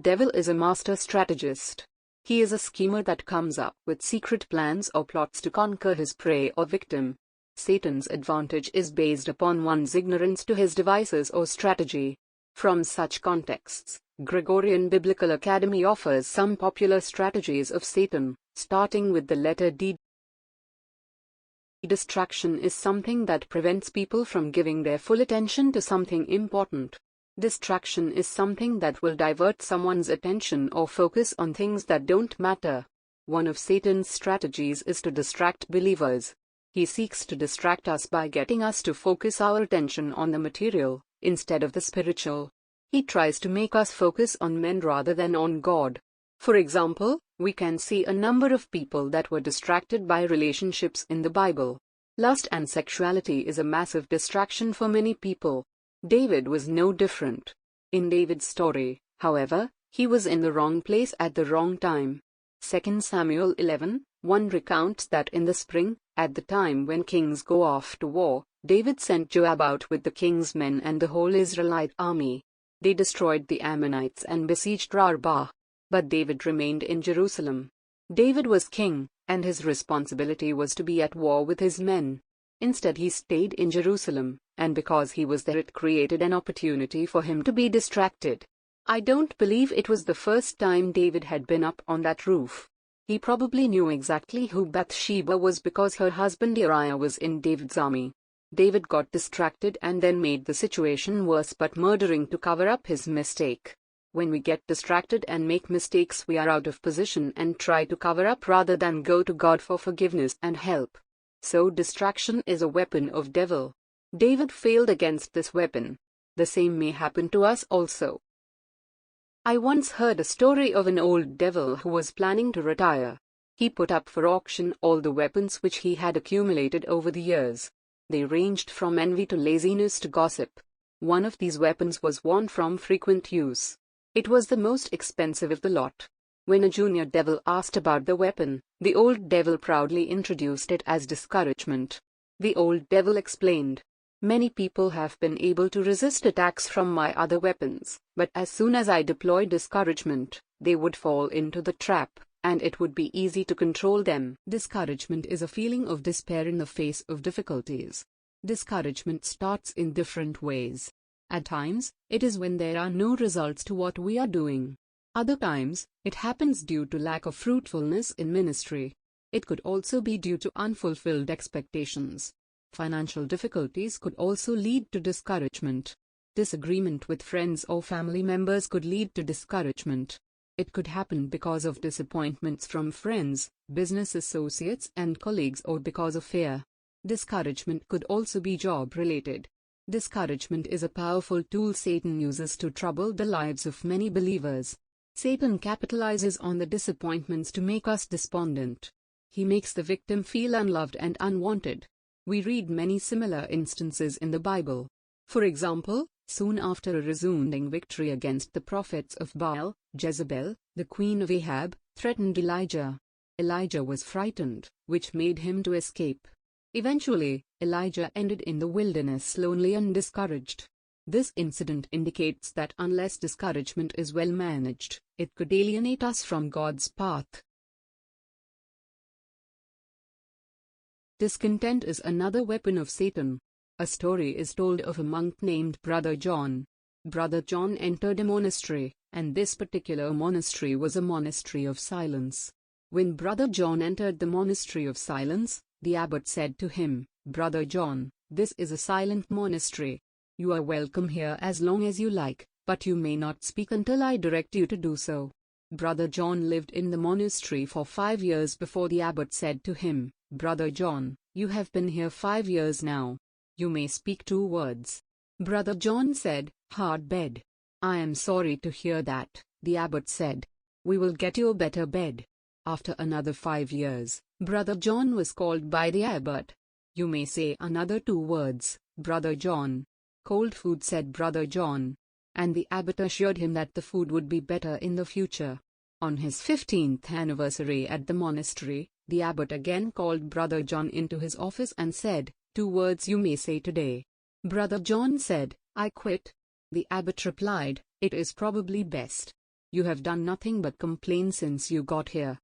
devil is a master strategist. He is a schemer that comes up with secret plans or plots to conquer his prey or victim. Satan's advantage is based upon one's ignorance to his devices or strategy. From such contexts, Gregorian Biblical Academy offers some popular strategies of Satan, starting with the letter D. Distraction is something that prevents people from giving their full attention to something important. Distraction is something that will divert someone's attention or focus on things that don't matter. One of Satan's strategies is to distract believers. He seeks to distract us by getting us to focus our attention on the material, instead of the spiritual. He tries to make us focus on men rather than on God. For example, we can see a number of people that were distracted by relationships in the Bible. Lust and sexuality is a massive distraction for many people. David was no different. In David's story, however, he was in the wrong place at the wrong time. 2 Samuel 11:1 recounts that in the spring, at the time when kings go off to war, David sent Joab out with the king's men and the whole Israelite army. They destroyed the Ammonites and besieged Rabbah. But David remained in Jerusalem. David was king, and his responsibility was to be at war with his men. Instead he stayed in Jerusalem, and because he was there it created an opportunity for him to be distracted. I don't believe it was the first time David had been up on that roof. He probably knew exactly who Bathsheba was because her husband Uriah was in David's army. David got distracted and then made the situation worse by murdering to cover up his mistake. When we get distracted and make mistakes, we are out of position and try to cover up rather than go to God for forgiveness and help. So distraction is a weapon of devil. David failed against this weapon. The same may happen to us also. I once heard a story of an old devil who was planning to retire. He put up for auction all the weapons which he had accumulated over the years. They ranged from envy to laziness to gossip. One of these weapons was one from frequent use. It was the most expensive of the lot. When a junior devil asked about the weapon, the old devil proudly introduced it as discouragement. The old devil explained, "Many people have been able to resist attacks from my other weapons, but as soon as I deploy discouragement, they would fall into the trap, and it would be easy to control them." Discouragement is a feeling of despair in the face of difficulties. Discouragement starts in different ways. At times, it is when there are no results to what we are doing. Other times, it happens due to lack of fruitfulness in ministry. It could also be due to unfulfilled expectations. Financial difficulties could also lead to discouragement. Disagreement with friends or family members could lead to discouragement. It could happen because of disappointments from friends, business associates and colleagues, or because of fear. Discouragement could also be job-related. Discouragement is a powerful tool Satan uses to trouble the lives of many believers. Satan capitalizes on the disappointments to make us despondent. He makes the victim feel unloved and unwanted. We read many similar instances in the Bible. For example, soon after a resounding victory against the prophets of Baal, Jezebel, the queen of Ahab, threatened Elijah. Elijah was frightened, which made him to escape. Eventually, Elijah ended in the wilderness lonely and discouraged. This incident indicates that unless discouragement is well managed, it could alienate us from God's path. Discontent is another weapon of Satan. A story is told of a monk named Brother John. Brother John entered a monastery, and this particular monastery was a monastery of silence. When Brother John entered the monastery of silence, the abbot said to him, "Brother John, this is a silent monastery. You are welcome here as long as you like, but you may not speak until I direct you to do so." Brother John lived in the monastery for 5 years before the abbot said to him, "Brother John, you have been here 5 years now. You may speak 2 words." Brother John said, "Hard bed." "I am sorry to hear that," the abbot said. "We will get you a better bed." After another 5 years, Brother John was called by the abbot. "You may say another 2 words, Brother John." "Cold food," said Brother John. And the abbot assured him that the food would be better in the future. On his 15th anniversary at the monastery, the abbot again called Brother John into his office and said, "2 words you may say today." Brother John said, "I quit." The abbot replied, "It is probably best." You have done nothing but complain since you got here.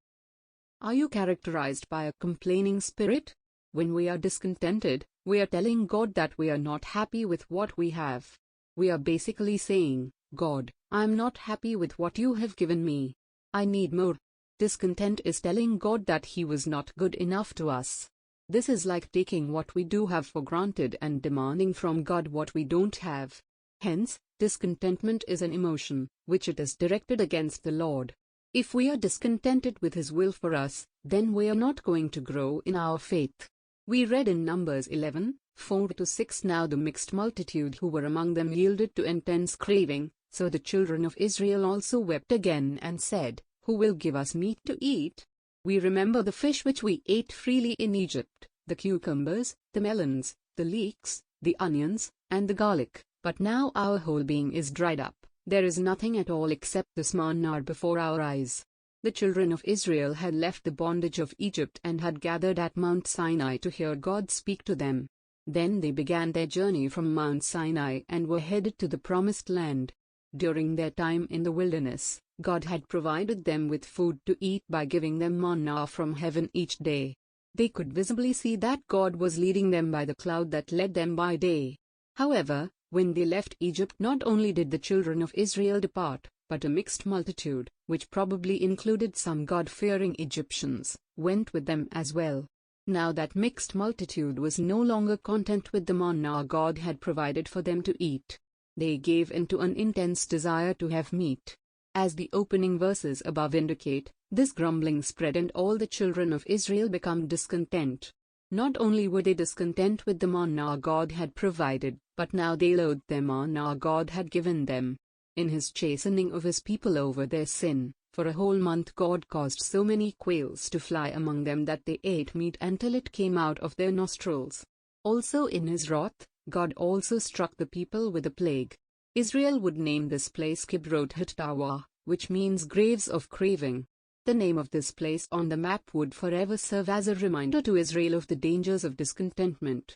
Are you characterized by a complaining spirit? When we are discontented, we are telling God that we are not happy with what we have. We are basically saying, God, I am not happy with what you have given me. I need more. Discontent is telling God that He was not good enough to us. This is like taking what we do have for granted and demanding from God what we don't have. Hence, discontentment is an emotion, which it is directed against the Lord. If we are discontented with His will for us, then we are not going to grow in our faith. We read in Numbers 11:4-6, Now the mixed multitude who were among them yielded to intense craving, so the children of Israel also wept again and said, Who will give us meat to eat? We remember the fish which we ate freely in Egypt, the cucumbers, the melons, the leeks, the onions, and the garlic, but now our whole being is dried up. There is nothing at all except this manna before our eyes. The children of Israel had left the bondage of Egypt and had gathered at Mount Sinai to hear God speak to them. Then they began their journey from Mount Sinai and were headed to the promised land. During their time in the wilderness, God had provided them with food to eat by giving them manna from heaven each day. They could visibly see that God was leading them by the cloud that led them by day. However, when they left Egypt, not only did the children of Israel depart, but a mixed multitude, which probably included some God-fearing Egyptians, went with them as well. Now that mixed multitude was no longer content with the manna God had provided for them to eat. They gave in to an intense desire to have meat. As the opening verses above indicate, this grumbling spread and all the children of Israel became discontent. Not only were they discontent with the manna God had provided, but now they loathed the manna God had given them. In His chastening of His people over their sin, for a whole month God caused so many quails to fly among them that they ate meat until it came out of their nostrils. Also in His wrath, God also struck the people with a plague. Israel would name this place Kibroth Hattaavah, which means graves of craving. The name of this place on the map would forever serve as a reminder to Israel of the dangers of discontentment.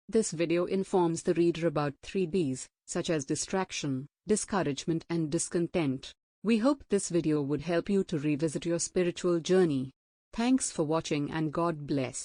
This video informs the reader about 3 Ds, such as distraction, discouragement and discontent. We hope this video would help you to revisit your spiritual journey. Thanks for watching and God bless.